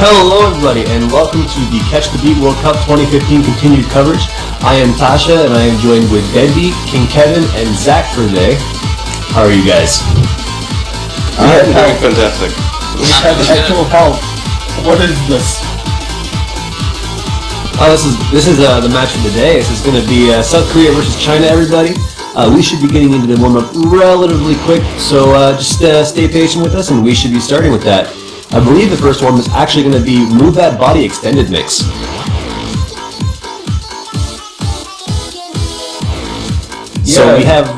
Hello everybody and welcome to the Catch the Beat World Cup 2015 continued coverage. I am Tasha and I am joined with Deadbeat, King Kevin, and Zach for today. How are you guys? I'm doing fantastic. We have actual help. What is this? This is the match of the day. This is going to be South Korea versus China, everybody. We should be getting into the warm-up relatively quick, so just stay patient with us and we should be starting with that. I believe the first one is actually going to be Move That Body Extended Mix. So we have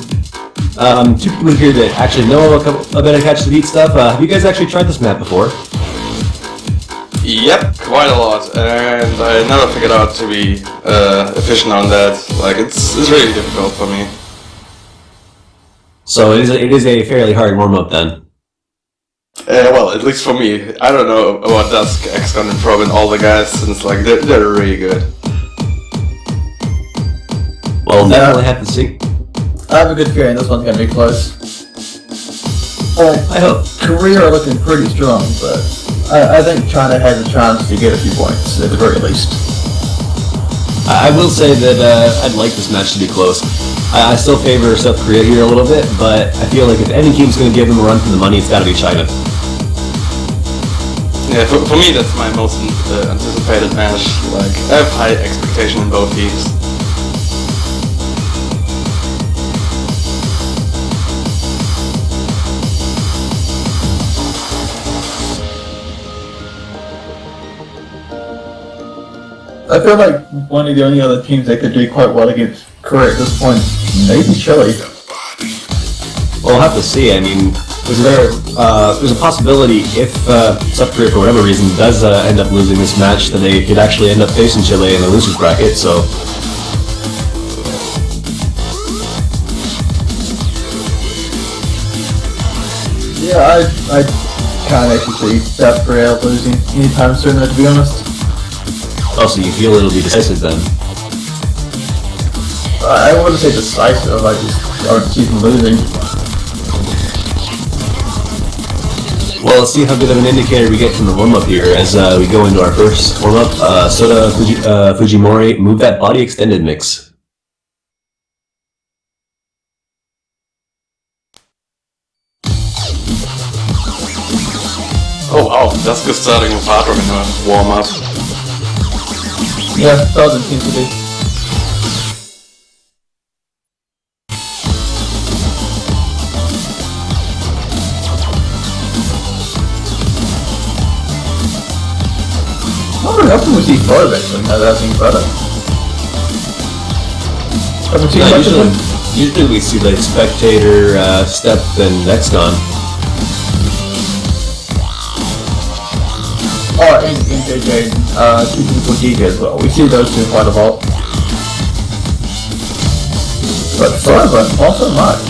two people here that actually know a bit of Catch the Beat stuff. Have you guys actually tried this map before? Yep, quite a lot, and I never figured out to be efficient on that. Like, it's really difficult for me. So it is a fairly hard warm-up then. Well, at least for me. I don't know about Dusk, XCon, and Probe, and all the guys, since like they're really good. Well, definitely have to see. I have a good feeling this one's gonna be close. Well, I hope. Korea are looking pretty strong, but I think China has a chance to get a few points at the very least. I will say that I'd like this match to be close. I still favor South Korea here a little bit, but I feel like if any team's going to give them a run for the money, it's got to be China. Yeah, for me that's my most anticipated match. Like, I have high expectation in both teams. I feel like one of the only other teams that could do quite well against Korea at this point, maybe Chile. We'll have to see. I mean, there's a possibility if South Korea, for whatever reason, does end up losing this match, that they could actually end up facing Chile in the losers bracket. So. Yeah, I can't actually see South Korea losing anytime soon, to be honest. Oh, so you feel it'll be decisive then? I wouldn't say decisive, I just don't see them losing. Well, let's see how good of an indicator we get from the warm-up here as we go into our first warm-up. Soda Fujimori, Move That Body Extended Mix. Oh wow, Dusk is starting with hard rock in a warm-up. Yeah, doesn't seem to be. Not very often we see Probe actually, now that I think about it. Haven't seen much of them. Usually we see like Spectator, Step, and XCon. Oh, and JJ, two people DJ as well. We see those two quite a lot. But Probe, not so much.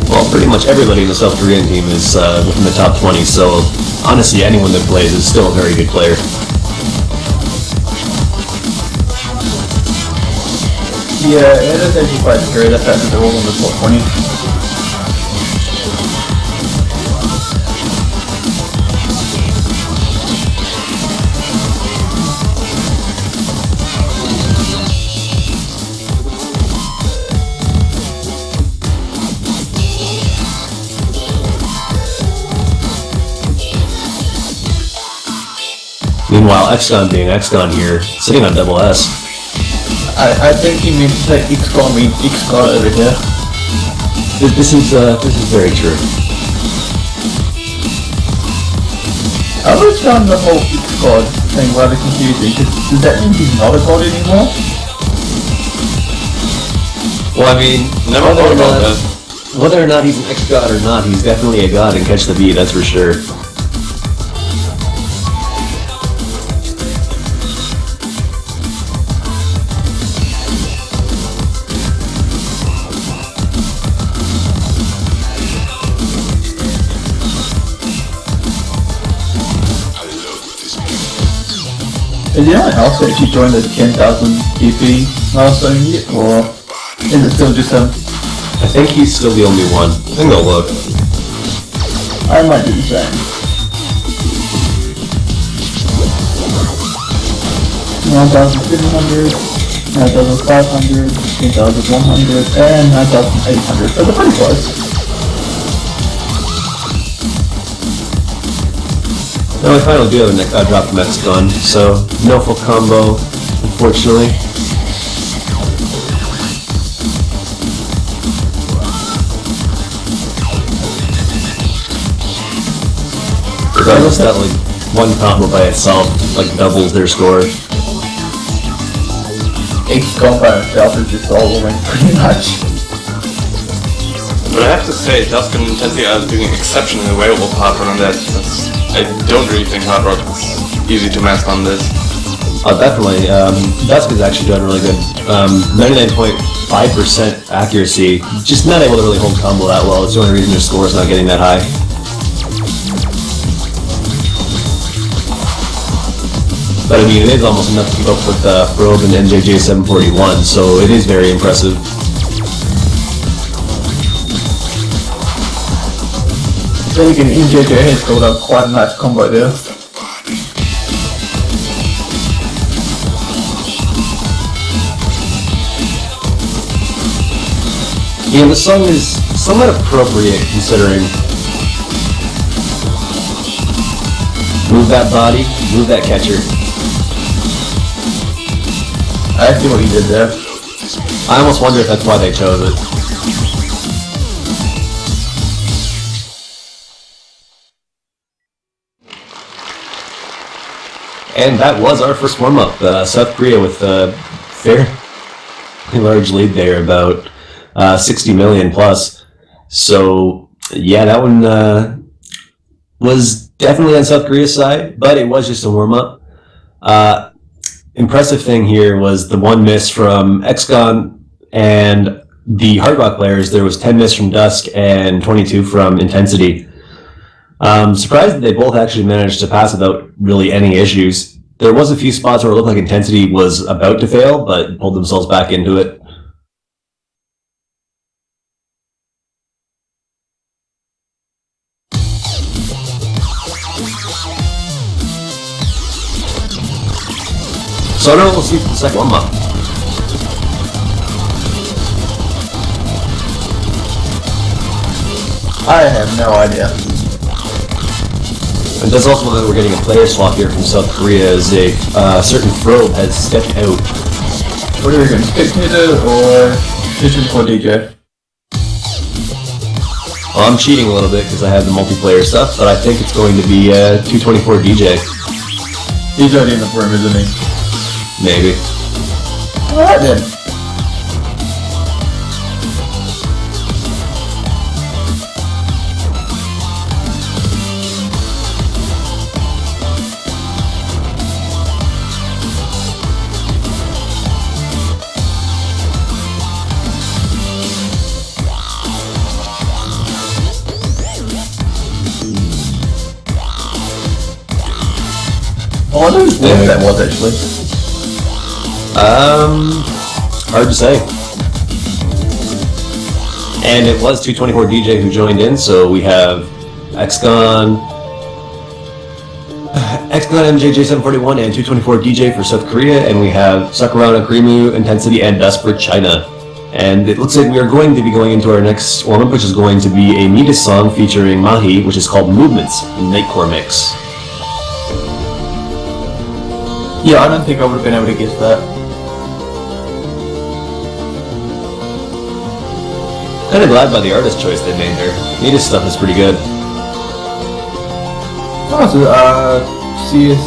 Well, pretty much everybody in the South Korean team is within the top 20, so honestly anyone that plays is still a very good player. Yeah, it is actually quite scary the fact that they're all in the top 20. Meanwhile, XCon being XCon here, sitting on double S. I think he means to say XCon means XCon over here. This is very true. I always found the whole XCon thing rather confusing, because does that mean he's not a god anymore? Well, I mean, Never thought about that. whether or not he's an X-God or not, he's definitely a god in Catch the Beat, that's for sure. Is anyone else actually joined the 10,000 DP milestone yet, or is it still just him? I think he's still the only one. I think they'll look. I might do the same. 9,700, 9,500, 10,100, and 9,800. So they're pretty close. No, we finally do have a drop from X-Gun, so no full combo, unfortunately. Regardless, that like one combo by itself like doubles their score. X-Gun by itself is just soloing pretty much. But I have to say, Dusk and Intensity are doing exceptionally well with Hard Rock on that. I don't really think Hard Rock is easy to mask on this. Oh, definitely. Dusk is actually doing really good. 99.5% accuracy. Just not able to really hold combo that well. It's the only reason their score is not getting that high. But I mean, it is almost enough to keep up with Probe and NJJ 741, so it is very impressive. Then again, NJJ has built up quite a nice combo there. Yeah, the song is somewhat appropriate considering. Move that body, move that catcher. I see what he did there. I almost wonder if that's why they chose it. And that was our first warm-up. South Korea with a fairly large lead there, about 60 million plus. So, yeah, that one was definitely on South Korea's side, but it was just a warm-up. Impressive thing here was the one miss from XCON and the Hard Rock players. There was 10 miss from Dusk and 22 from Intensity. Surprised that they both actually managed to pass without really any issues. There was a few spots where it looked like Intensity was about to fail, but pulled themselves back into it. So now we'll see for the second warm-up. I have no idea. And that's also that we're getting a player swap here from South Korea as a certain Probe has stepped out. What are we going, Spectator or 224 DJ? Well, I'm cheating a little bit because I have the multiplayer stuff, but I think it's going to be 224 DJ. He's already in the room, isn't he? Maybe. Alright then. I wonder whose name that was actually. Hard to say. And it was 224 DJ who joined in, so we have XCON, MJJ 741, and 224 DJ for South Korea, and we have Sakurana, Krimu, Intensity, and Dusk for China. And it looks like we are going to be going into our next warm-up, which is going to be a Midas song featuring Mahi, which is called Movements, Nightcore Mix. Yeah, I don't think I would have been able to guess that. Kind of glad by the artist choice they made there. Midas stuff is pretty good. Oh, so, CS...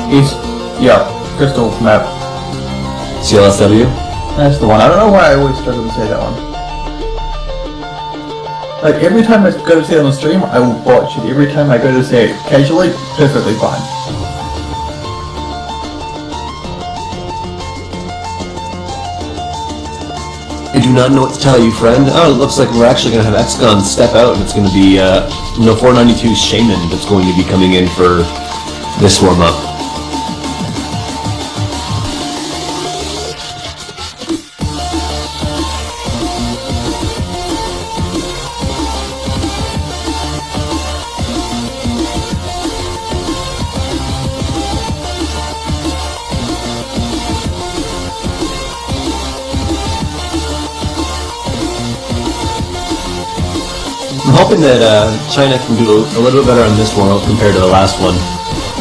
East... Yeah, Crystal Map. CLSW? That's the one. I don't know why I always struggle to say that one. Like, every time I go to see it on the stream, I will botch it. Every time I go to see it casually, perfectly fine. I do not know what to tell you, friend. Oh, it looks like we're actually going to have XCON step out, and it's going to be, 492's Shaman that's going to be coming in for this warm-up. hoping that China can do a little bit better on this warm-up compared to the last one.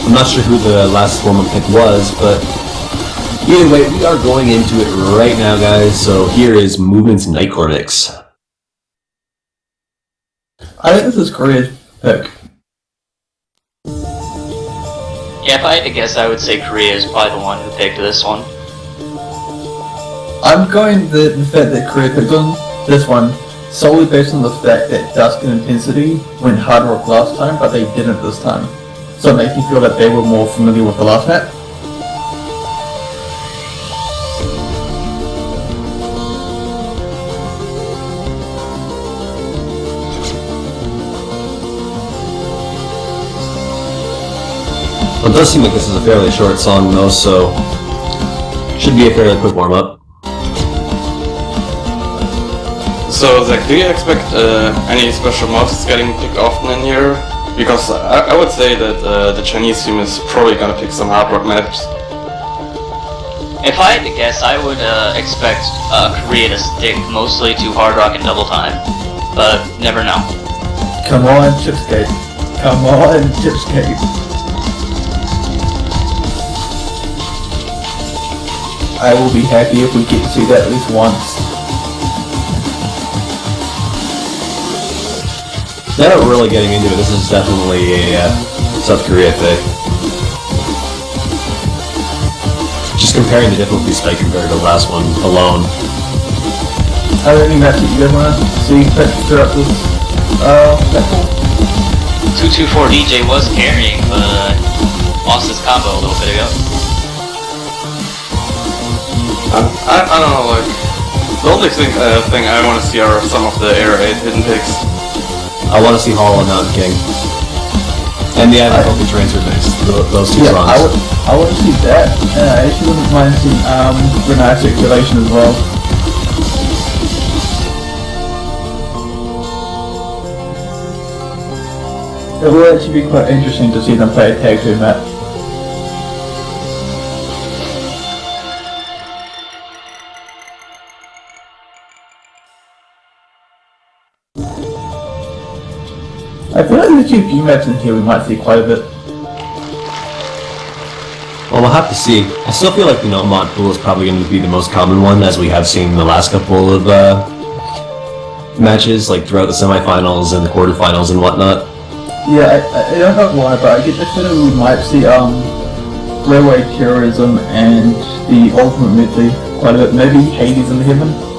I'm not sure who the last warm-up pick was, but either way, we are going into it right now, guys. So here is Movement's Nightcore mix. I think this is Korea's pick. Yeah, if I had to guess, I would say Korea is probably the one who picked this one. I'm going the fact that Korea picked on this one solely based on the fact that Dusk and Intensity went hard rock last time, but they didn't this time. So it makes me feel that they were more familiar with the last map. Well, it does seem like this is a fairly short song though, so should be a fairly quick warm-up. So, Zach, do you expect any special moves getting picked often in here? Because I would say that the Chinese team is probably gonna pick some hard rock maps. If I had to guess, I would expect Korea to stick mostly to hard rock and double time, but never know. Come on, Chipscape. Come on, Chipscape. I will be happy if we get to see that at least once. Now that we're really getting into it, this is definitely a South Korea pick. Just comparing the difficulty spike compared to the last one alone. Are there any maps that you guys want to see throughout this battle? 224 DJ was carrying, but lost his combo a little bit ago. I don't know, like, the only thing I want to see are some of the Air 8 hidden picks. I want to see Hall and Mountain King. And the difficulty transfer mix. Those two songs. I want to see that. I actually wouldn't mind seeing Renai Circulation as well. It will actually be quite interesting to see them play a tag team map. I feel like there's a few maps in here we might see quite a bit. Well, we'll have to see. I still feel like, Mont Pool is probably going to be the most common one, as we have seen in the last couple of matches, like throughout the semifinals and the quarterfinals and whatnot. Yeah, I don't know why, but I get the feeling we might see Railway Terrorism and the Ultimate Medley quite a bit. Maybe Hades in the Heaven.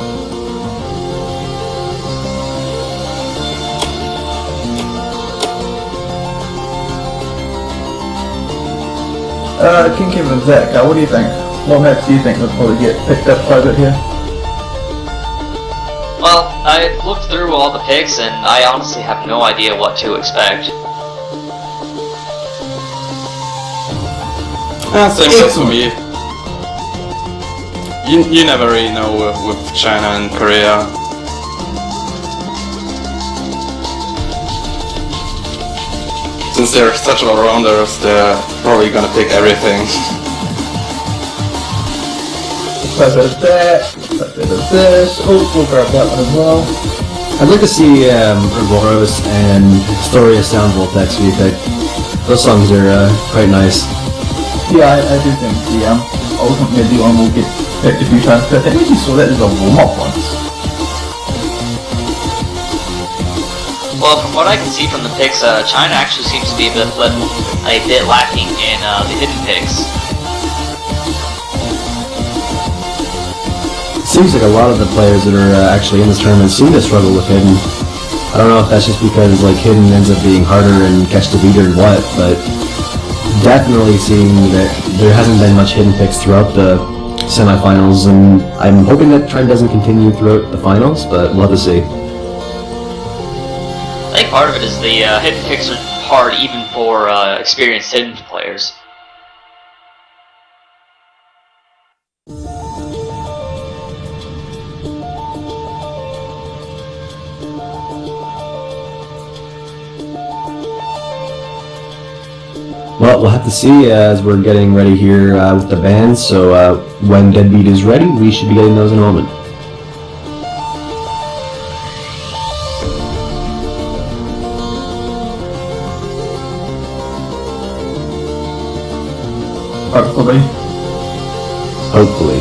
King Kevin and Zach, what do you think? What maps do you think would probably get picked up quite a bit here? Well, I looked through all the picks, and I honestly have no idea what to expect. Same for me. You never really know with China and Korea. Since they're such all-rounders, they're probably gonna pick everything. Quite a bit of that, quite a bit of this. Oh, we'll grab that one as well. I'd like to see Ouroboros and Historia Sound Voltex be picked. Those songs are quite nice. Yeah, I do think the Ultimate Medley one will get picked a few times, but I think we saw that as a warm-up once. Well, from what I can see from the picks, China actually seems to be a bit lacking in the hidden picks. Seems like a lot of the players that are actually in this tournament seem to struggle with hidden. I don't know if that's just because hidden ends up being harder and catch the beater and what, but definitely seeing that there hasn't been much hidden picks throughout the semifinals, and I'm hoping that trend doesn't continue throughout the finals, but we'll have to see. I think part of it is the hidden picks are hard even for experienced hidden players. Well, we'll have to see as we're getting ready here with the band, so when Deadbeat is ready, we should be getting those in a moment. Hopefully. Hopefully.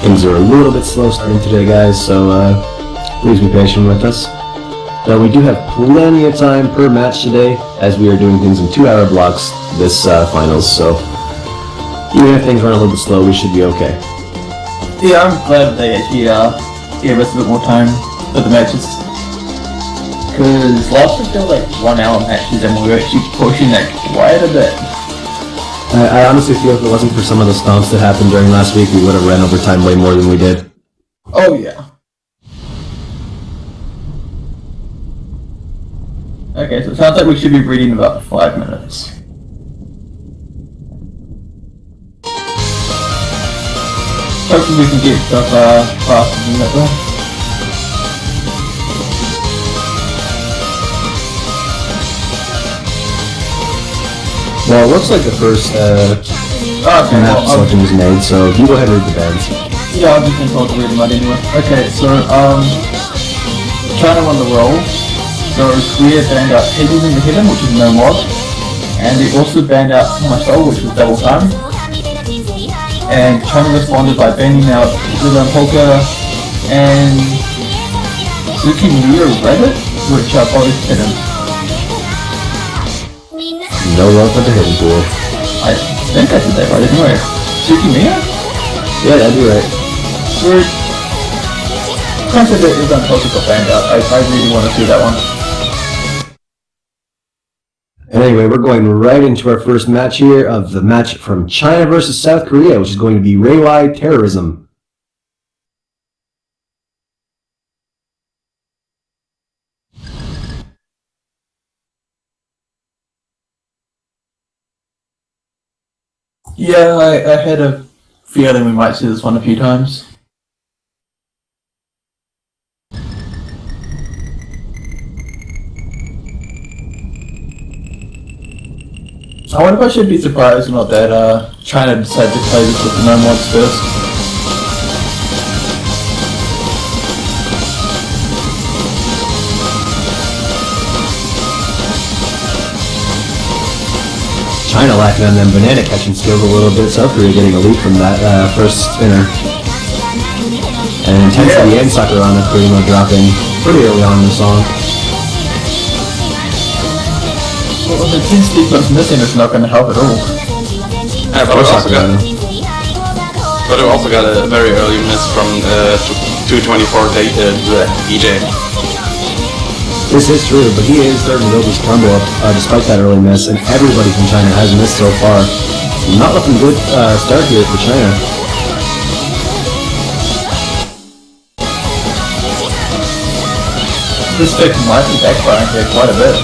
Things are a little bit slow starting today, guys, so please be patient with us. But we do have plenty of time per match today, as we are doing things in 2-hour blocks this finals, so even if things run a little bit slow, we should be okay. Yeah, I'm glad they actually gave us a bit more time for the matches. Because last week there were like 1 hour matches and we were actually pushing that quite a bit. I honestly feel if it wasn't for some of the stomps that happened during last week, we would have ran over time way more than we did. Oh yeah. Okay, so it sounds like we should be reading about 5 minutes. Hopefully we can get stuff faster than that though. Well, it looks like the first Okay, map well, selection was made, so you go ahead and read the bands. yeah, I'll just been told to read them out anyway. Okay, so, China won the roll. So, Korea banned out Hades in the Heaven, which is no mod. And they also banned out My Soul, which was double time. And China responded by banning out William Polka and Suki Miura Reddit, which are both hidden. No love for the hidden pool. I think I did that right anyway. Suki Miura? Yeah, that'd be right. We're consider is Polka got banned out. I really want to see that one. And anyway, we're going right into our first match here of the match from China versus South Korea, which is going to be Reiwai Terrorism. Yeah, I had a feeling we might see this one a few times. I wonder if I should be surprised or not that China decided to play this with the no mods first. China lacking on them banana catching skills a little bit. South Korea getting a lead from that first spinner. And Intensity and Sakurana pretty much dropping pretty early on in the song. Well, if the intensity plus missing is not going to help at all. Yeah, but we also got a very early miss from 224 DJ. This is true, but he is starting to build his combo up despite that early miss, and everybody from China has missed so far. Not looking good start here for China. This pick might be backfiring here quite a bit.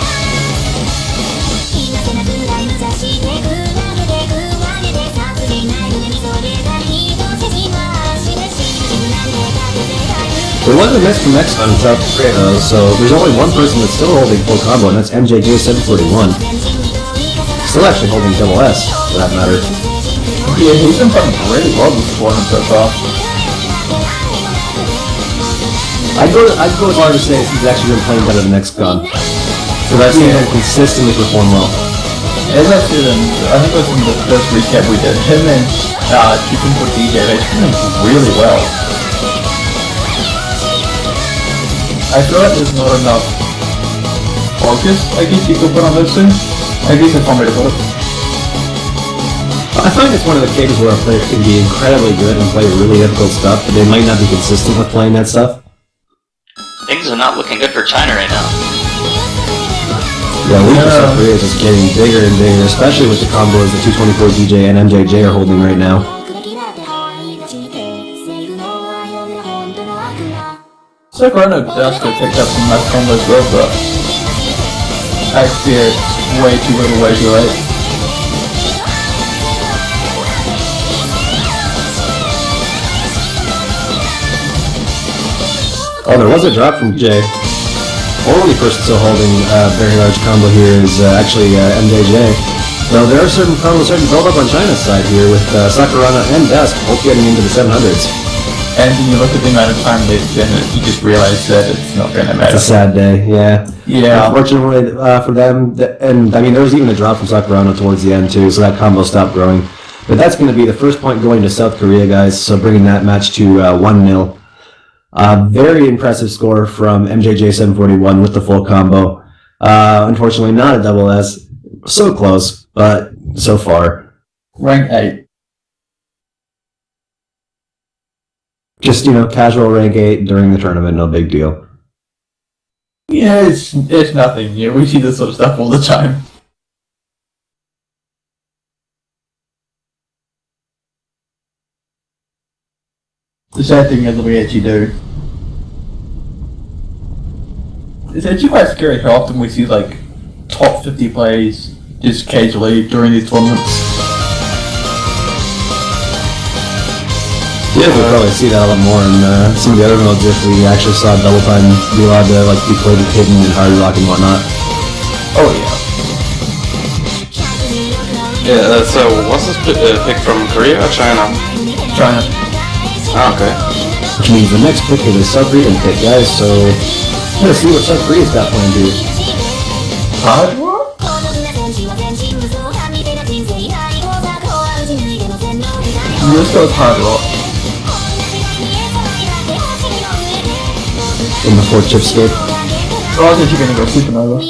There was a miss from X-Con in South Korea, so there's only one person that's still holding full combo, and that's MJJ741. Still actually holding double S, for that matter. Yeah, he's been playing really well this tournament so far. I'd go as far as to say he's actually been playing better than X-Con. So I've seen him consistently perform well. As I said I think it was in the first recap we did, him and Chicken for DJ, they're doing really well. I feel like there's not enough focus, I guess you could put on those two. I guess that's one way to put it. I find it's one of the cases where a player can be incredibly good and play really difficult stuff, but they might not be consistent with playing that stuff. Things are not looking good for China right now. Yeah, lead for South Korea is just getting bigger and bigger, especially with the combos that 224 DJ and MJJ are holding right now. Sakurano does get picked up some nice combos well, but I fear it's way too little, way too late. Oh, there was a drop from Jay. Only person still holding a very large combo here is actually MJJ. Though there are certain combos starting to build up on China's side here with Sakurana and Dusk both getting into the 700s. And when you look at the amount of time they've been in it, you just realize that it's not going to matter. It's a sad day, yeah. Yeah. Unfortunately for them, and I mean, there was even a drop from Sakurano towards the end too, so that combo stopped growing. But that's going to be the first point going to South Korea, guys, so bringing that match to 1-0. Very impressive score from MJJ741 with the full combo. Unfortunately, not a double S. So close, but so far. Rank 8. Just, casual rank 8 during the tournament, no big deal. Yeah, it's nothing new. We see this sort of stuff all the time. The sad thing is that we actually do. It's actually quite scary how often we see like top 50 plays just casually during these tournaments. Yeah, we'll probably see that a lot more in some of the other modes if we actually saw double time be allowed to be played with hidden and hard rock and whatnot. Oh yeah. Yeah, so was this pick from Korea or China? China. Ah, okay. Which means the next pick is a South Korean pick, guys, so let's see what South Korea's got planned to do. Hard rock? Let's go with hard rock. In the 4-chip scape. Oh, I think you're gonna go supernova.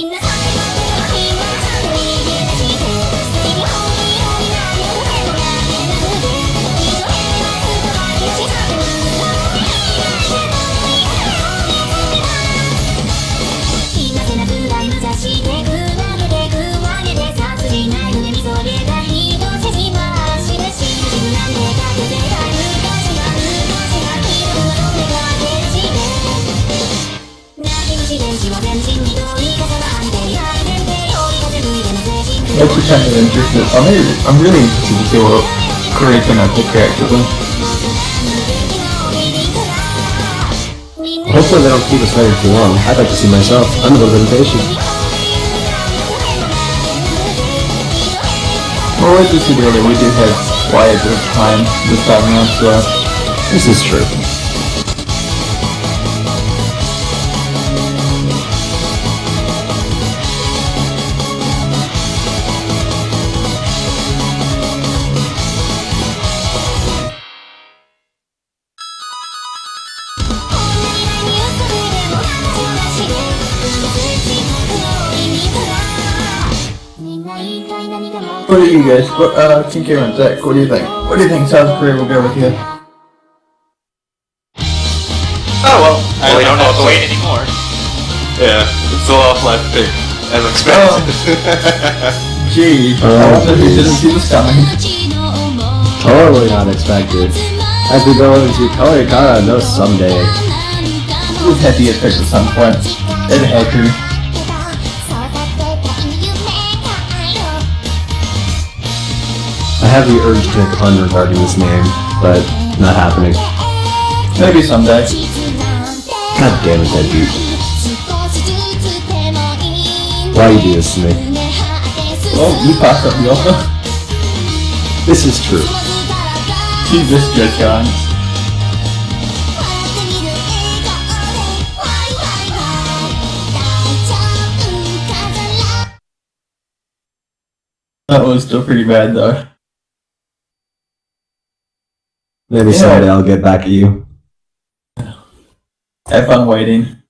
Actually kind of interested. I'm really interested to see what Korea's gonna pick actually. Hopefully they don't keep us waiting too long. I'd like to see myself. I'm a little bit impatient. Well, as we said earlier, we do have quite a bit of time this time around, so This is true. what do you guys? Kinky and Zach, what do you think? What do you think South Korea will go with here? Oh well. We don't have to wait anymore. Yeah, it's the last life pick, as expected. Gee, I wonder who didn't see this coming. Totally not expected. As we go into Koreakara, no someday. It was had to get picked at some point. It had to. I have the urge to make a pun regarding this name, but not happening. Maybe someday. God damn it, that dude. Why you do this to me? Well, you passed up the offer. This is true. You missed your chance. That was still pretty bad though. Maybe Yeah. someday I'll get back at you. Have fun waiting.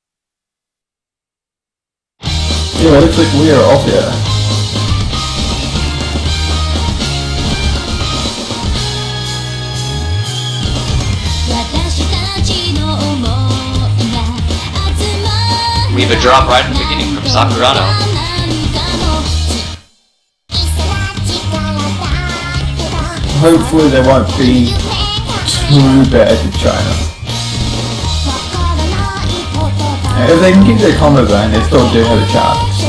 Yeah, it looks like we are off here. We have a drop right in the beginning from Sakurano. Hopefully they won't be too bad in China. And if they can keep their combo going, they still do have a chance.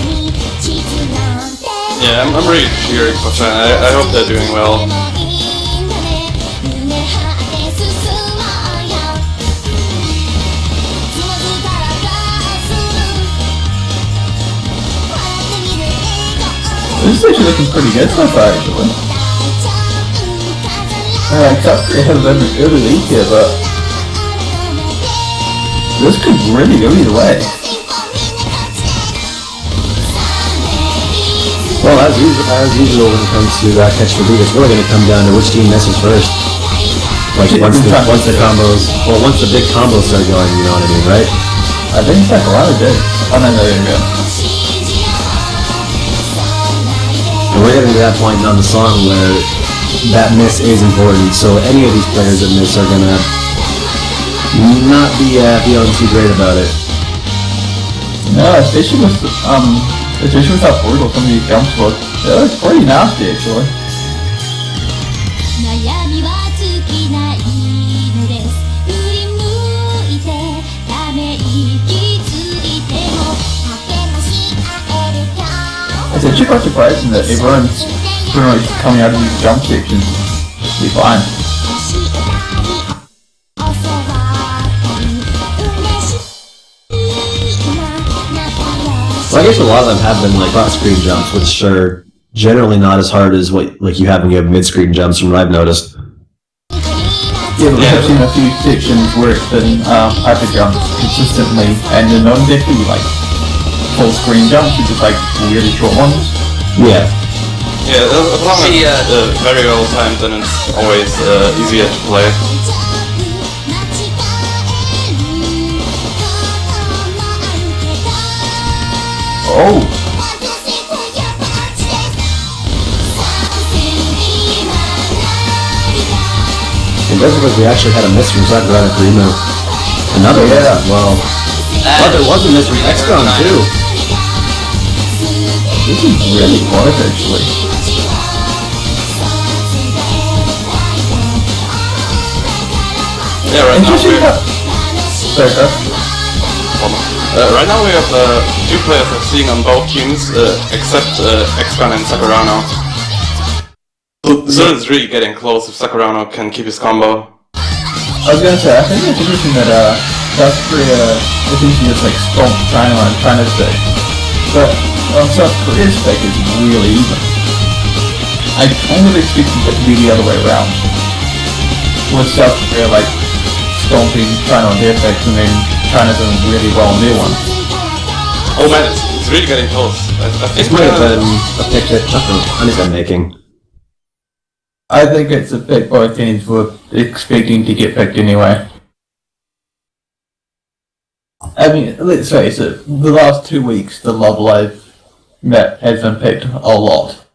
Yeah, I'm really cheering for China. I hope they're doing well. This is actually looking pretty good so far, actually. South Korea has an early lead here, but This could really go either way. Well, as usual when it comes to catch the beat, it's really going to come down to which team misses first. Like once the big combos start going, you know what I mean, right? I think Sakurada did. Oh no, there you go. And we're getting to that point on the song where that miss is important. So any of these players that miss are gonna not be feeling too great about it. No, especially with how brutal some of these jumps were. They were pretty nasty actually. 悩みは尽きないのです振り向いてため息ついても励まし合えるか It's actually quite surprising that everyone's pretty much coming out of these jump sections to be fine. 教わったり嬉しい今仲良し Well, I guess a lot of them have been like cross-screen jumps, which are generally not as hard as what like you have when you have mid-screen jumps, from what I've noticed. Yeah, but I've seen a few sections where it's been hyper jumps consistently, and they're not exactly like full screen jumps, it's just like really short ones. Yeah. Yeah, as long as See, it's very well timed, then it's always easier to play. 間違えることもあるけど Oh, 私こういう感じです今涙 It does look like we actually had a miss from Sakurada Karima. Another miss Yeah. as well. Oh, there was a miss from XCOM too. this is really close actually. Yeah, right now Interesting we're, how... Sorry, sir. right now we have two players I've seen on both teams, except Xcan and Sakurano. So it's really getting close if Sakurano can keep his combo. I was gonna say, I think it's interesting that South Korea essentially just like stomped China on China's day. But South Korea's spec is really even. I kind of expected it to be the other way around. With South Korea like stomping China on their specs and then China doing really well on their one. Oh man, it's really getting close. I think This might have been a pick that Chuck is making. I think it's a pick both teams were expecting to get picked anyway. I mean, let's face it, the last 2 weeks the Love Live map has been picked a lot.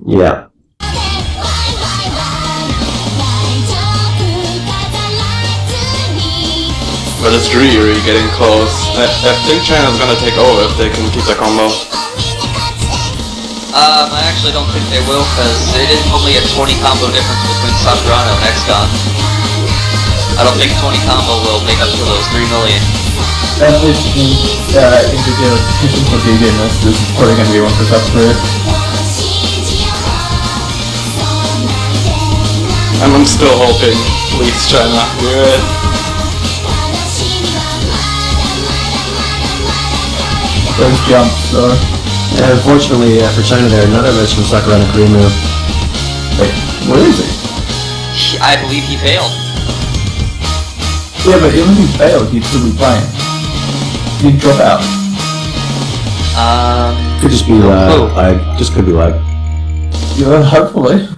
Yeah. But it's really getting close. I think China's gonna take over if they can keep their combo. I actually don't think they will, because it is only a 20 combo difference between Sakurano and XCOM. I don't think 20 combo will make up for those 3 million. And if for DD this is probably going to be one for South Korea. I'm still hoping, please China, do it. Those jumps, so... And unfortunately for China there, another miss from Sakurada Karima. Wait, where is he? I believe he failed. Yeah, but even if he failed, he'd still be playing. He'd drop out. Could just be lag. Just could be lag. Yeah, hopefully.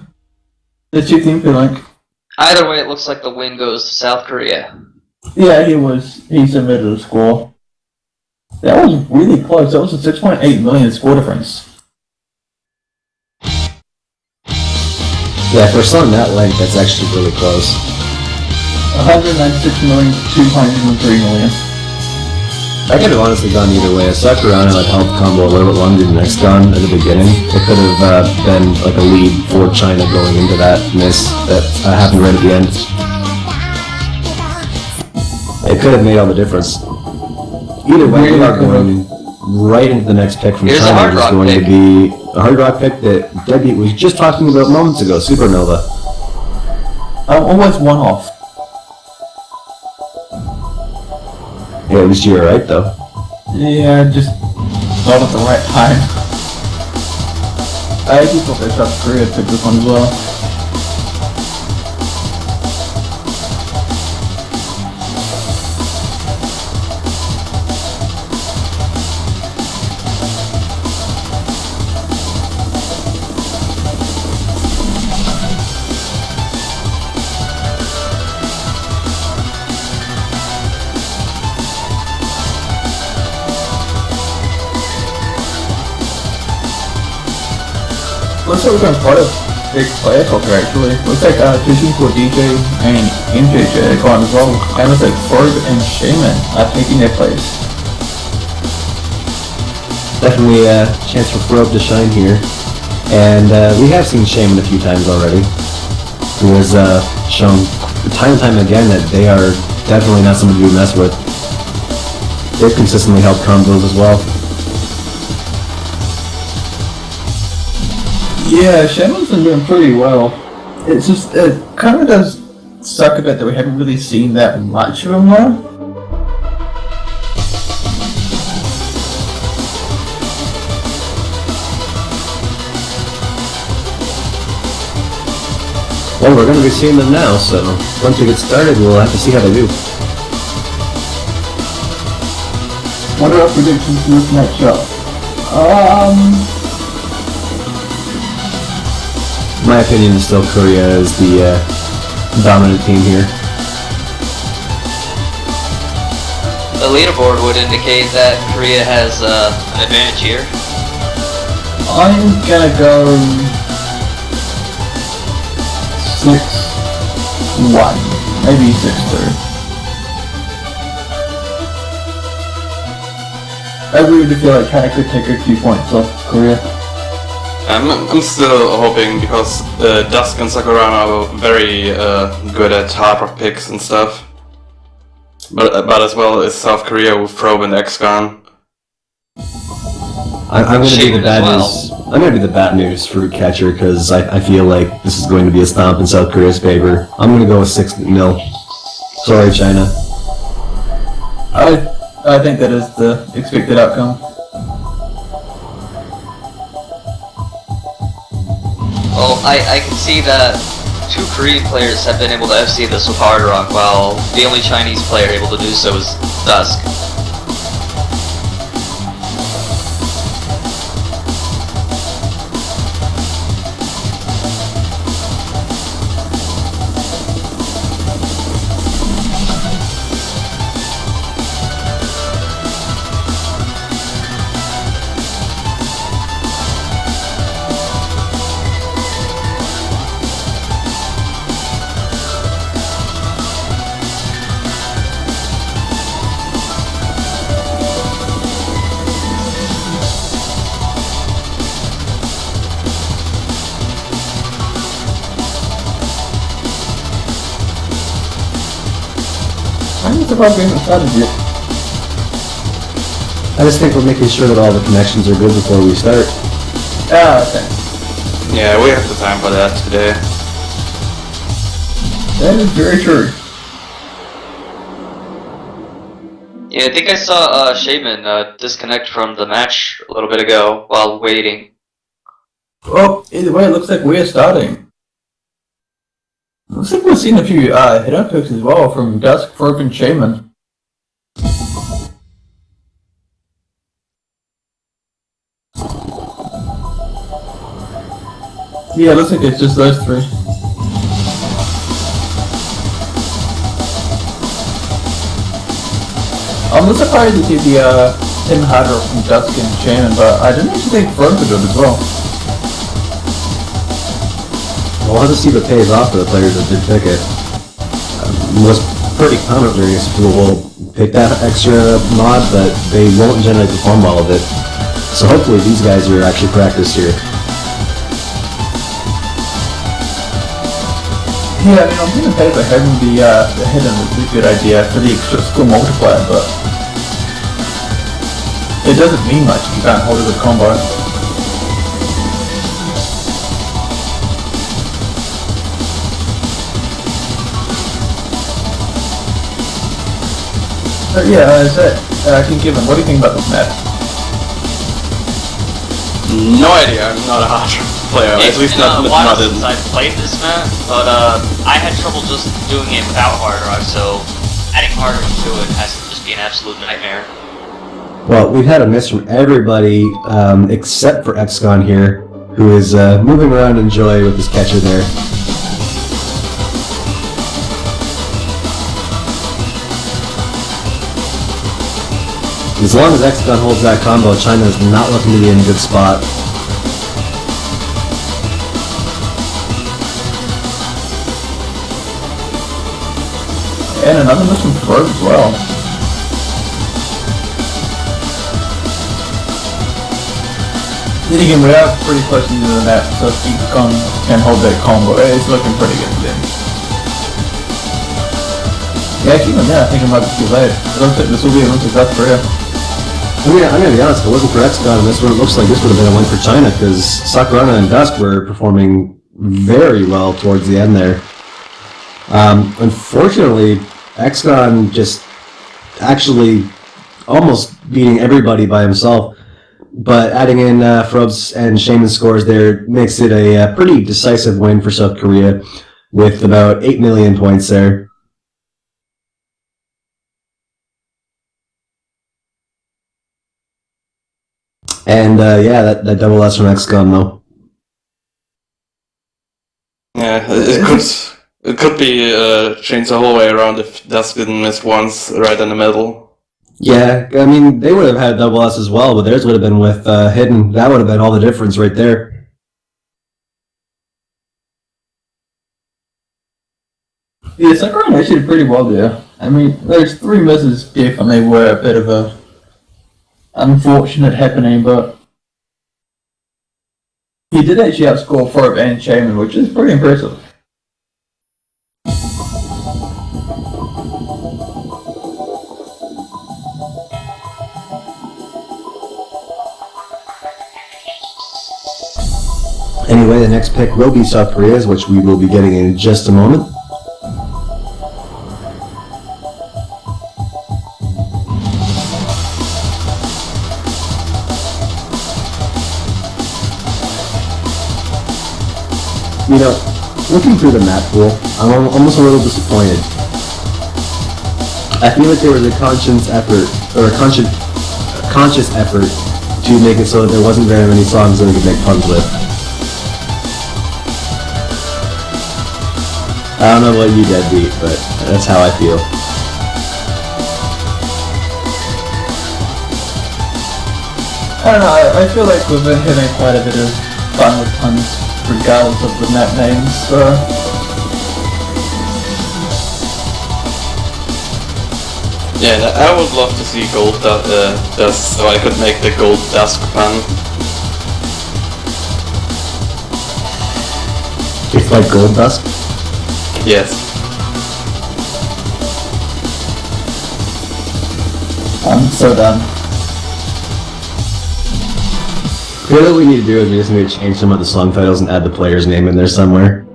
The two teams be like... Either way, it looks like the win goes to South Korea. Yeah, he submitted a score. That was really close. That was a 6.8 million score difference. Yeah, for a song that length, that's actually really close. 196 million, 203 million. I could have honestly gone either way. If Sakurano had held combo a little bit longer than XCOM at the beginning, it could have been like a lead for China going into that miss that happened right at the end. It could have made all the difference. Either way, we are going right into the next pick from Here's a China, hard which is rock going pick. to be a hard rock pick that Debbie was just talking about moments ago, Supernova. I'm always one off. Yeah, at least you were right though. Yeah, just not at the right time. I actually thought that South Korea picked this one as well. looks like we're going quite a big player talk here actually. Looks like Tushiko DJ and MJJ are gone as well. And looks like Ferg and Shaman are taking their place. Definitely a chance for Frobe to shine here. And we have seen Shaman a few times already. He has shown time and time again that they are definitely not somebody to mess with. They've consistently held combos as well. Yeah, Shaman's been doing pretty well. It's just, it kind of does suck a bit that we haven't really seen that much of him now. Well, we're going to be seeing them now, so once we get started, we'll have to see how they do. What are our predictions for this matchup? My opinion is still Korea is the dominant team here. The leaderboard would indicate that Korea has an advantage here. I'm gonna go 6-1, maybe 6-2. I really feel like China could take a few points off Korea. I'm still hoping because Dusk and Sakurana are very good at hard rock picks and stuff. But as well as South Korea with Probe and XCON. I'm going to be Shaman the bad as well. news. I'm going to be the bad news fruit catcher because I feel like this is going to be a stomp in South Korea's favor. I'm going to go with 6-0. Sorry, China. I think that is the expected outcome. Well, I can see that 2 Korean players have been able to FC this with Hard Rock, while the only Chinese player able to do so is Dusk. I'm surprised we haven't started yet. I just think we're making sure that all the connections are good before we start. Okay. Yeah, we have the time for that today. That is very true. Yeah, I think I saw Shaman disconnect from the match a little bit ago while waiting. Well, either way, it looks like we're starting. Looks like we've seen a few hit-on picks as well from Dusk, Ferb, and Shaman. Yeah, it looks like it's just those 3. I'm not surprised to see the Tim Harder from Dusk and Shaman, but I didn't actually think Ferb could do it as well. We'll have to see what pays off for the players that did pick it. Most pretty common during people will pick that extra mod, but they won't generally perform all of it. So hopefully these guys are actually practiced here. Yeah, I mean, on pen and paper, having the hidden would be a good idea for the extra skill multiplier, but it doesn't mean much if you can't hold a good combo. Yeah, that's it. King Given, what do you think about this map? No idea, I'm not a hard rock player. At least not a while in. since I've played this map, but I had trouble just doing it without Hard Rock, so adding Hard Rock to it has to just be an absolute nightmare. Well, we've had a miss from everybody except for XCON here, who is moving around in joy with his catcher there. As long as XCON holds that combo, China is not looking to be in a good spot. And another mission for Rogue as well. Then again, we are pretty close to the map, so if Econ can hold that combo, it's looking pretty good for them. Yeah, actually, even then, I think it might be too late. It looks like this will be a win for South Korea. I mean, I'm gonna be honest. If it wasn't for XCON, this would looks like this would have been a win for China because Sakurana and Dusk were performing very well towards the end there. Unfortunately, XCON just actually almost beating everybody by himself. But adding in Frob's and Shaman's scores there makes it a pretty decisive win for South Korea with about 8 million points there. And yeah, that double S from XCOM though. Yeah, it could be changed the whole way around if Dusk didn't miss once right in the middle. Yeah, I mean, they would have had double S as well, but theirs would have been with Hidden. That would have been all the difference right there. Yeah, Sakurana actually did pretty well there. I mean, those 3 misses definitely were a bit of a unfortunate happening, but he did actually outscore Frobe and Shaman, which is pretty impressive. Anyway, the next pick will be South Korea's, which we will be getting in just a moment. You know, looking through the map pool, I'm almost a little disappointed. I feel like there was a conscious effort to make it so that there wasn't very many songs that we could make puns with. I don't know about you, Deadbeat, but that's how I feel. I don't know, I feel like we've been having quite a bit of fun with puns, regardless of the map names, so... Yeah, I would love to see Gold Dusk, so I could make the Gold Dusk pun. It's like Gold Dusk. Yes. I'm so done. Really, what we need to do is we just need to change some of the song titles and add the player's name in there somewhere.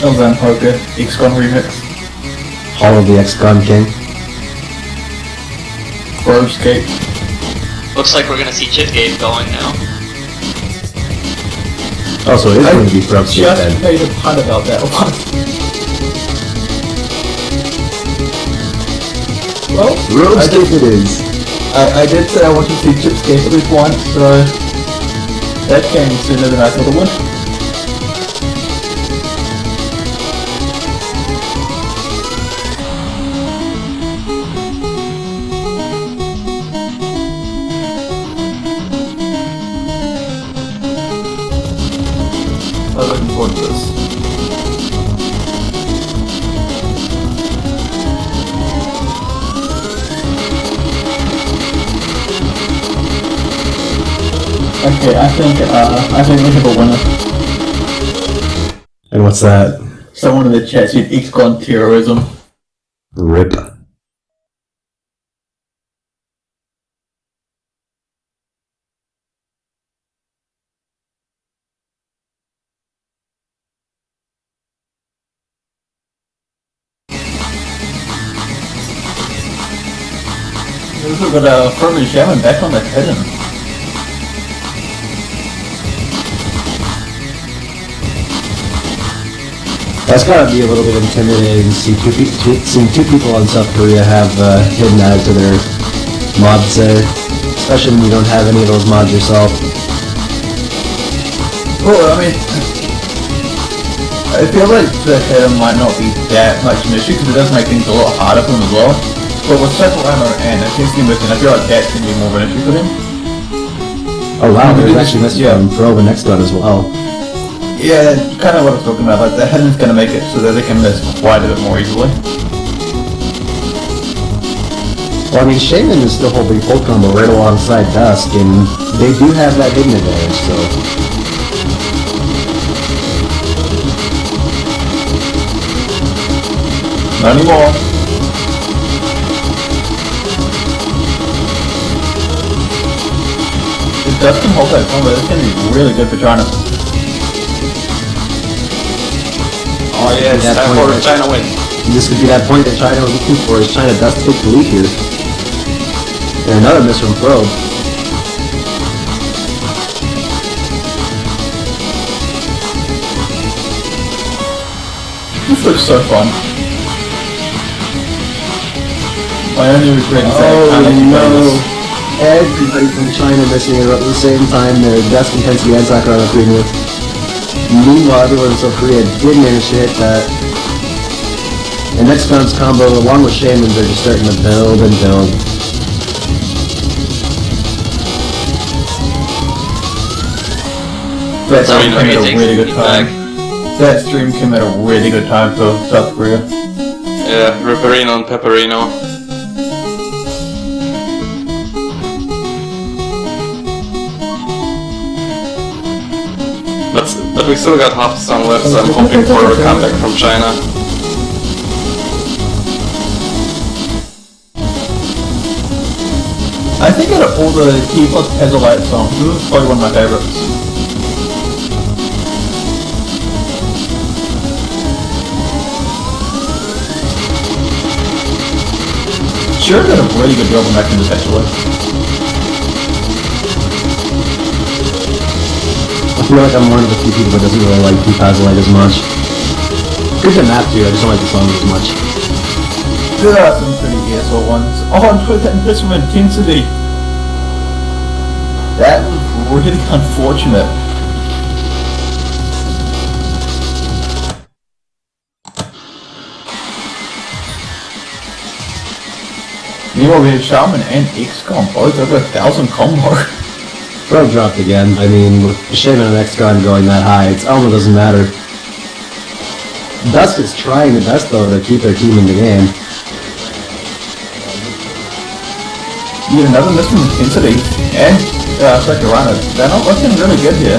Elvan Poker, XCOM remix, Hall of the XCOM King. Broscape. Looks like we're gonna see Chipgate going now. Also, it is going to be Frobscape Just then. made a pun about that one. Well, Frobscape it is. I did say I wanted to see Chipscape at least once, so that came sooner than I thought it would. I'm looking forward to this. Okay, I think we have a winner. And what's that? Someone in the chat said XCOM terrorism. RIP. We've got Frobe Shaman back on the hidden. That's gotta be a little bit intimidating seeing two people in South Korea have hidden added to their mods there. Especially when you don't have any of those mods yourself. Well, I mean, I feel like the hidden might not be that much an issue because it does make things a lot harder for him as well. But with Sakurano and Intensity missing, I feel like that's going to be more of an issue for him. Oh wow, there's actually missed from Probe and XCOM as well. Yeah, kind of what I was talking about. Like the Heaven's gonna make it so that they can miss quite a bit more easily. Well, I mean, Shaman is still holding full combo right alongside Dusk, and they do have that hidden advantage, so... Not anymore. If Dusk can hold that combo, that's gonna be really good for China. Oh yeah, it's That time point, for right? China win. This could be that point that China was looking for, is China Dusk take the lead here. And another miss from Probe. This looks so fun. My only regret is that I Oh can't actually play no! this. Everybody from China missing it at the same time there. Dusk Intensity and Sakurana Premier. Meanwhile, everyone in South Korea did manage to hit that. And Nexcon's combo, along with Shaman's, are just starting to build and build. That I stream mean, came at a takes really the good time. feedback. That stream came at a really good time for South Korea. Yeah, Ripperino and Pepperino. But we still got half the song left, so I'm hoping for a comeback from China. I think out of all the T plus Pezolite songs, this is probably one of my favorites. Sure did a really good job on making this actually. I feel like I'm one of the few people that doesn't really like P-Pazolite as much. Good to map too, I just don't like the song as much. There are some pretty asshole ones. Oh, and put that miss from Intensity. That was really unfortunate. Meanwhile, we have Shaman and XCOM both over 1,000 combo. Probe dropped again. I mean, with Shaman and X-Con going that high, it's almost doesn't matter. Dusk is trying the best though to keep their team in the game. Yet another miss from Intensity and Sakurana. They're not looking really good here.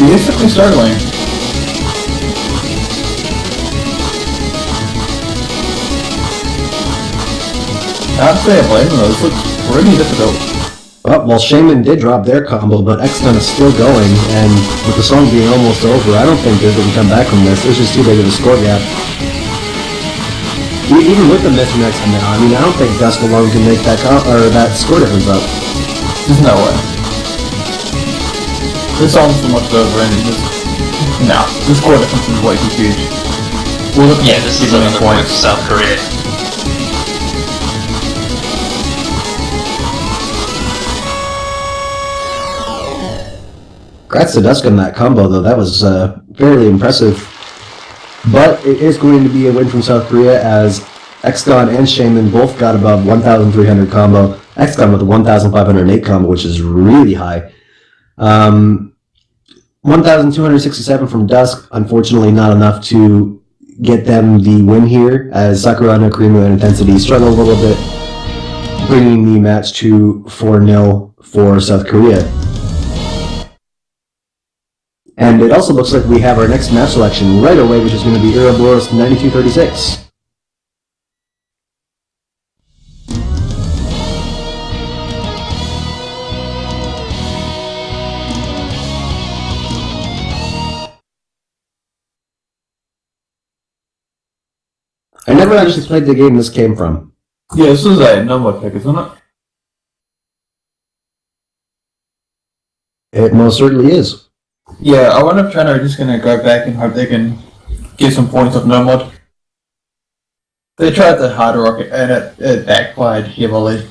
Basically struggling. I'd say I blame them though. This looks pretty difficult. Well, Shaman did drop their combo, but X-Con is still going, and with the song being almost over, I don't think they're going to come back from this. There's just too big of a score gap. Even with the miss from X-Con now, I mean, I don't think Dusk alone can make that that score difference up. There's no way. This song's so much over and it just... No, the score difference is way too huge. We're looking Yeah, at this is 50 another point for South Korea. Congrats to Dusk on that combo, though. That was fairly impressive. But it is going to be a win from South Korea, as X-Con and Shaman both got above 1,300 combo. X-Con with a 1,508 combo, which is really high. 1,267 from Dusk, unfortunately not enough to get them the win here, as Sakurana, Karima, and Intensity struggle a little bit, bringing the match to 4-0 for South Korea. And it also looks like we have our next match selection right away, which is going to be Ouroboros 9236. I never actually played the game this came from. Yeah, this is a number pick, isn't it? It most certainly is. Yeah, I wonder if China are just gonna go back and hope they can get some points off no mod. They tried the hard rocket and it backfired heavily.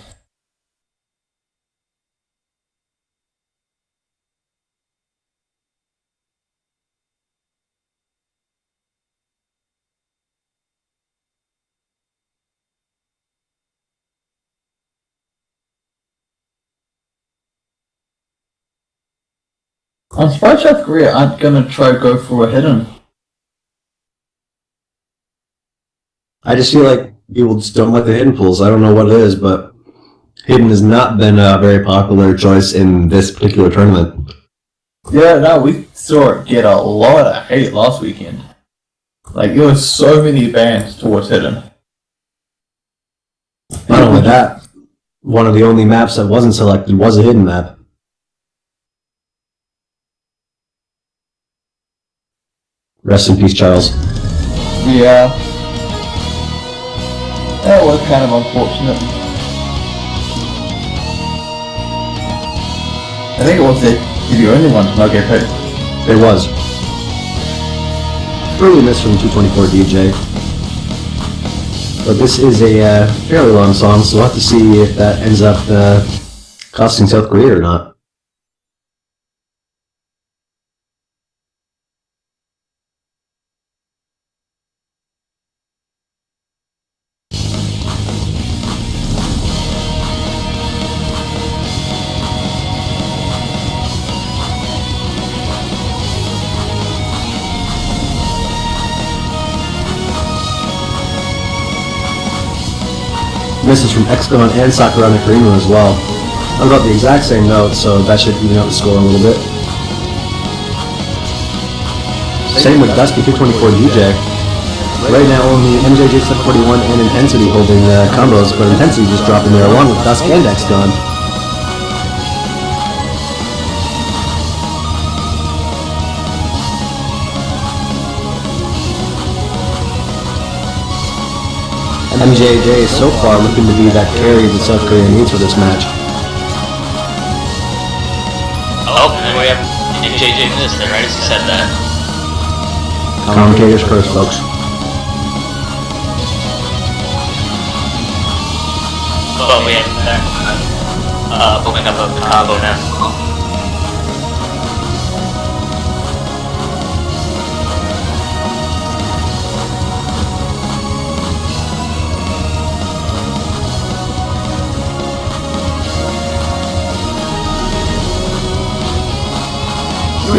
I'm surprised South Korea aren't gonna try to go for a hidden. I just feel like people just don't like the hidden pools. I don't know what it is, but hidden has not been a very popular choice in this particular tournament. Yeah, no, we saw it get a lot of hate last weekend. Like, there was so many bans towards hidden. Not only that, one of the only maps that wasn't selected was a hidden map. Rest in peace, Charles. Yeah. That was kind of unfortunate. I think it was the only one to not get picked. It was. Early miss from 224 DJ. But this is a fairly long song, so we'll have to see if that ends up costing South Korea or not. Misses from Exgon and Sakura Nakarima as well. I'm about the exact same note, so that should even out the score a little bit. Same with Dusky 224 DJ. Right now only MJJ 741 and Intensity holding combos, but Intensity just dropping there along with Dusk and Exgon. MJJ is so far looking to be that carry that South Korea needs for this match. Oh, and then we have MJJ missed there, right as you said that. Commentator's curse, folks. But we have that, opening up a combo now.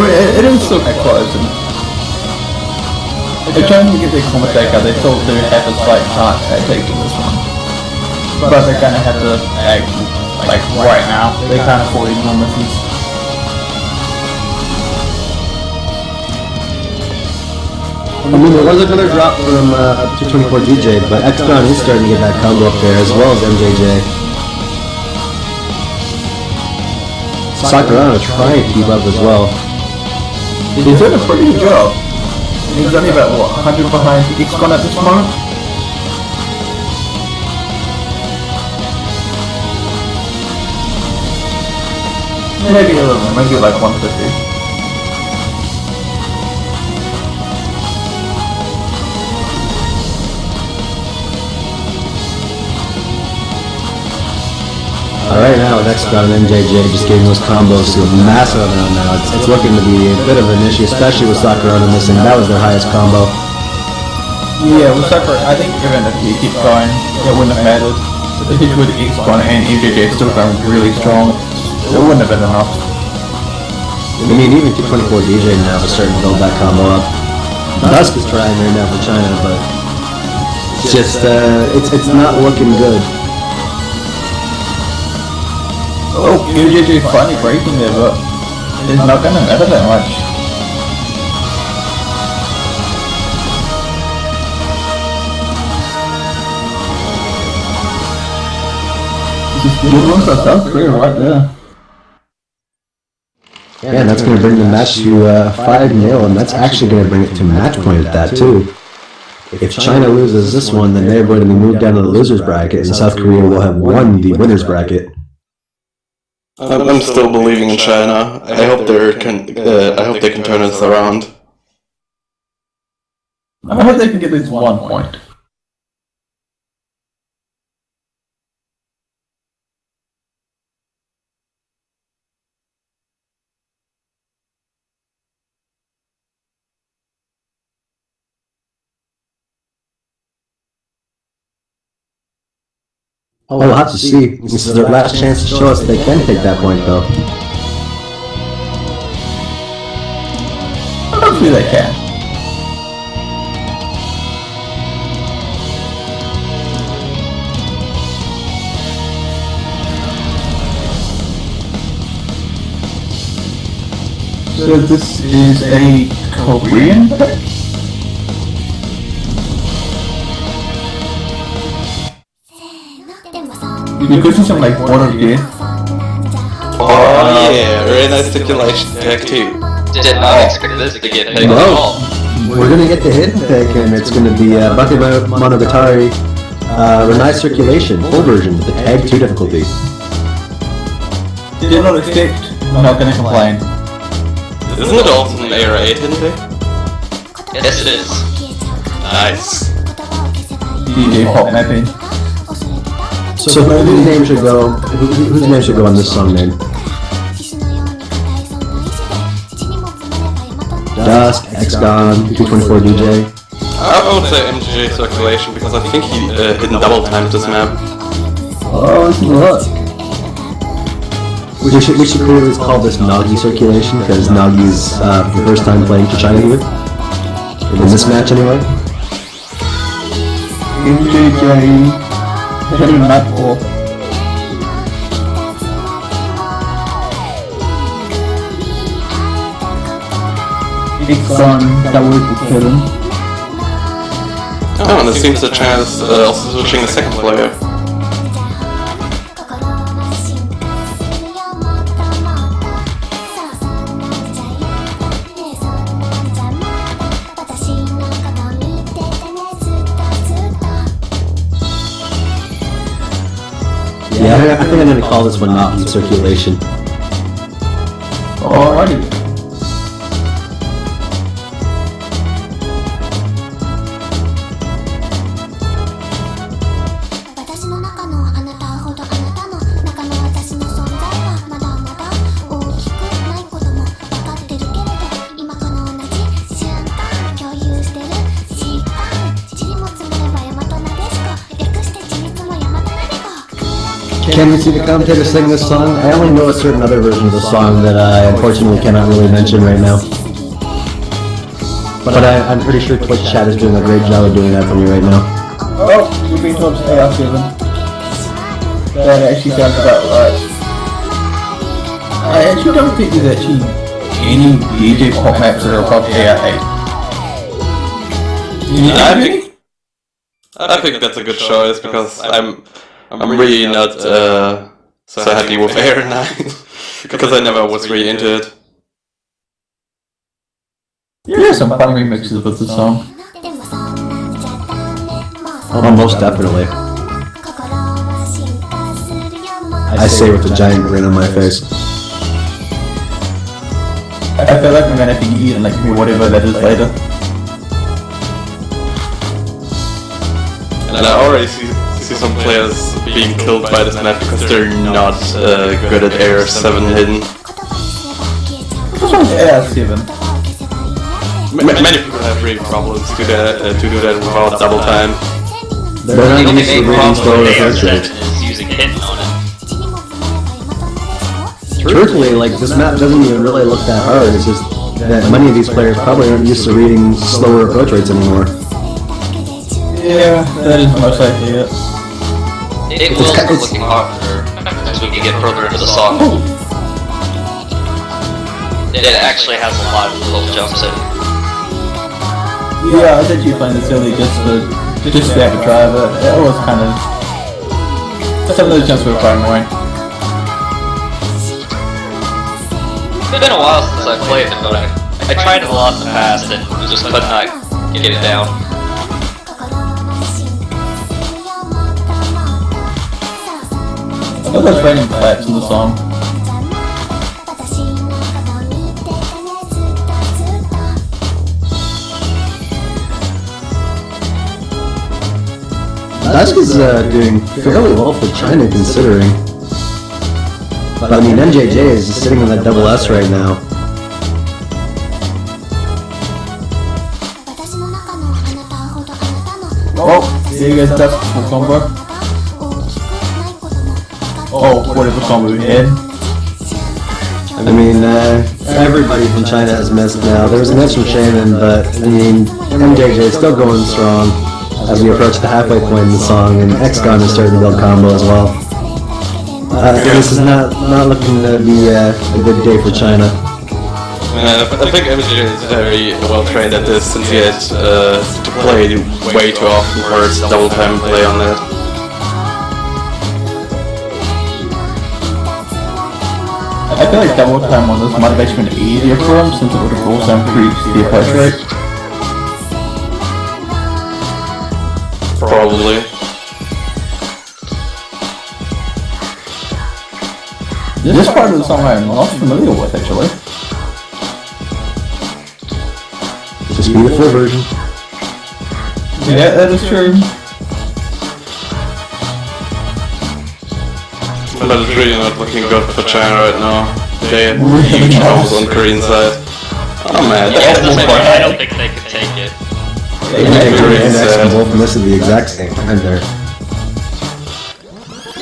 It is still quite close. They're trying to get their combo takeout. They still do have a slight chance at taking this one. But they're gonna have to act like right now. They can't afford any more misses. I mean, there was another drop from 224 DJ, but Exgon is starting to get that combo up there, as well as MJJ. Sakurano trying to keep up as well. He's doing a pretty good job. He's only about, what, 100 behind Xcon at this moment? Maybe a little, maybe like 150. Right now, Exgon and MJJ just getting those combos to a massive amount now. It's looking to be a bit of an issue, especially with Sakurano missing. That was their highest combo. Yeah, with Sakura, I think even if he keeps going, it wouldn't have mattered. The hit with Xcon and MJJ still going really strong. It wouldn't have been enough. I mean, even 224 DJ now is starting to build that combo up. Dusk is trying right now for China, but it's just, it's not looking good. Oh, MJJ finally breaking there, but it's not gonna matter that much. Good one for South Korea right there. Yeah, and that's going to bring the match to 5-0, and that's actually going to bring it to match point at that, too. If China loses this one, then they're going to be moved down to the losers bracket, and South Korea will have won the winners bracket. I'm still believing in China. I hope they can turn this around. I hope they can get at least 1 point. Oh, we'll have to see. This is their last chance to show us they can take that point, though. Eventually they can. So this is a Korean pick? You could see some like water here. Oh yeah, very nice stipulation tag too. Did not expect this to get picked at No. all. We're gonna get the hidden pick, and it's gonna be Bakemonogatari Renai Circulation, full version, with the tag 2 difficulty. Did not expect. Not gonna complain. Isn't it also an AR8 hidden pick? Yes, it is. Nice. DJ Pop Mapping. So whose name should go? Whose name should go on this song name? Dusk, X-Gon, 224 DJ. I would say MJ Circulation because I think he hidden double timed this map. Oh, that's a lot. We should clearly call this Nagi Circulation because Nagi's the first time playing for China here. In this match anyway. MJJ. Hitting map or X-Gon double hidden. Oh, and it seems that China's also switching the second player. Yeah, I think I'm gonna call this one Nagi Circulation. Alrighty. Can we see the commentator sing this song? I only know a certain other version of the song that I unfortunately cannot really mention right now. But I'm pretty sure Twitch chat is doing a great job of doing that for me right now. Oh, you've been told to AR7. That actually sounds about right. I actually don't think there's actually any DJ pop maps that are above AR8. I think that's a good choice because I'm really not so happy with AR9 because I never was really into it. There's some fun remixes with the song. Oh, most definitely. I say with a giant grin on my face. I feel like I'm gonna have to eat and like whatever that is later. And I already see some players being killed by this map because they're not good at AR7 hidden. This one's AR7. Many people have really problems to do that without double time. They're not The only used to big reading problem slower with approach AR7 rates. is using hidden on it. Truthfully, like, this map doesn't even really look that hard. It's just that many of these players probably aren't used to reading slower approach rates anymore. Yeah, that is most likely it. It will start looking harder as we get further into the song. It actually has a lot of little jumps in it. Yeah, I was actually playing this early just to have a try, but it was kind of... Some of those jumps were quite annoying. It's been a while since I played it, but I tried it a lot in the past and just could not get it down. Look at those random claps in the song. Dusk is doing fairly well for China considering. But I mean, MJJ is just sitting on that double S right now. Oh, there you guys Dusk for combo. Oh, whatever combo we had. I I mean, everybody from China has missed now. There was a match from Shannon, but I mean, MJJ is still going strong as we approach the halfway point in the song, and X-Gon is starting to build combo as well. This is not looking to be a good day for China. I think MJ is very well trained at this since he had to play way too often for his double time play on that. I feel like double time on this might have actually been easier for him since it would have also increased the approach rate. Probably. This part of the song I'm not familiar with actually. Just be the full version. Yeah, that is true. But it's really not looking good for China right now. They had huge troubles on Korean side. Oh man, I don't think they could take it. And X both listed the exact same time there.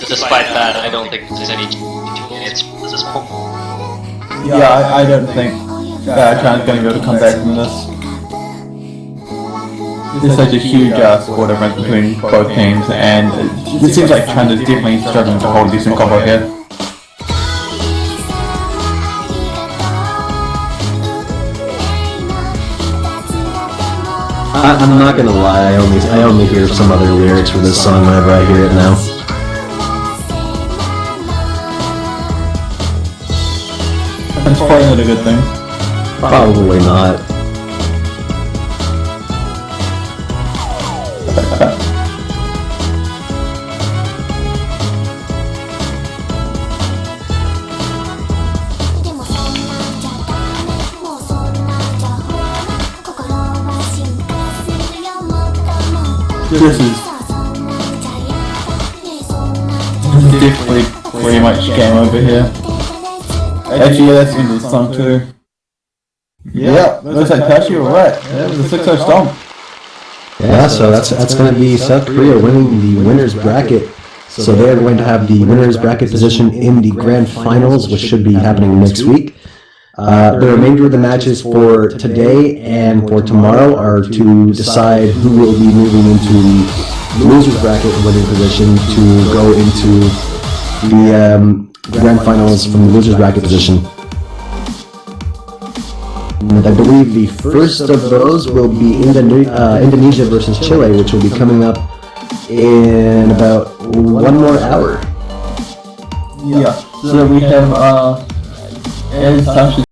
Despite that, I don't think there's any chance at this point. Yeah, I don't think China's going to be able to come back from this. There's such a huge score difference between both teams, and it seems like China's definitely struggling to hold a decent combo here. I'm not gonna lie, I only hear some other lyrics for this song whenever I hear it now. That's probably not a good thing. Probably not. This is definitely pretty much game over here. Actually, yeah, that's the end of the song too. Yeah, looks like Tashi, you're right. Yeah, it was a 6-0 stomp. Yeah, so that's going to be South Korea winning the winners bracket. So they're going to have the winners bracket position in the grand finals, which should be happening next week. The remainder of the matches for today and for tomorrow are to decide who will be moving into the losers bracket winning position to go into the grand finals from the losers bracket position. And I believe the first of those will be Indonesia versus Chile, which will be coming up in about 1 more hour. Yeah, so we have, Tashi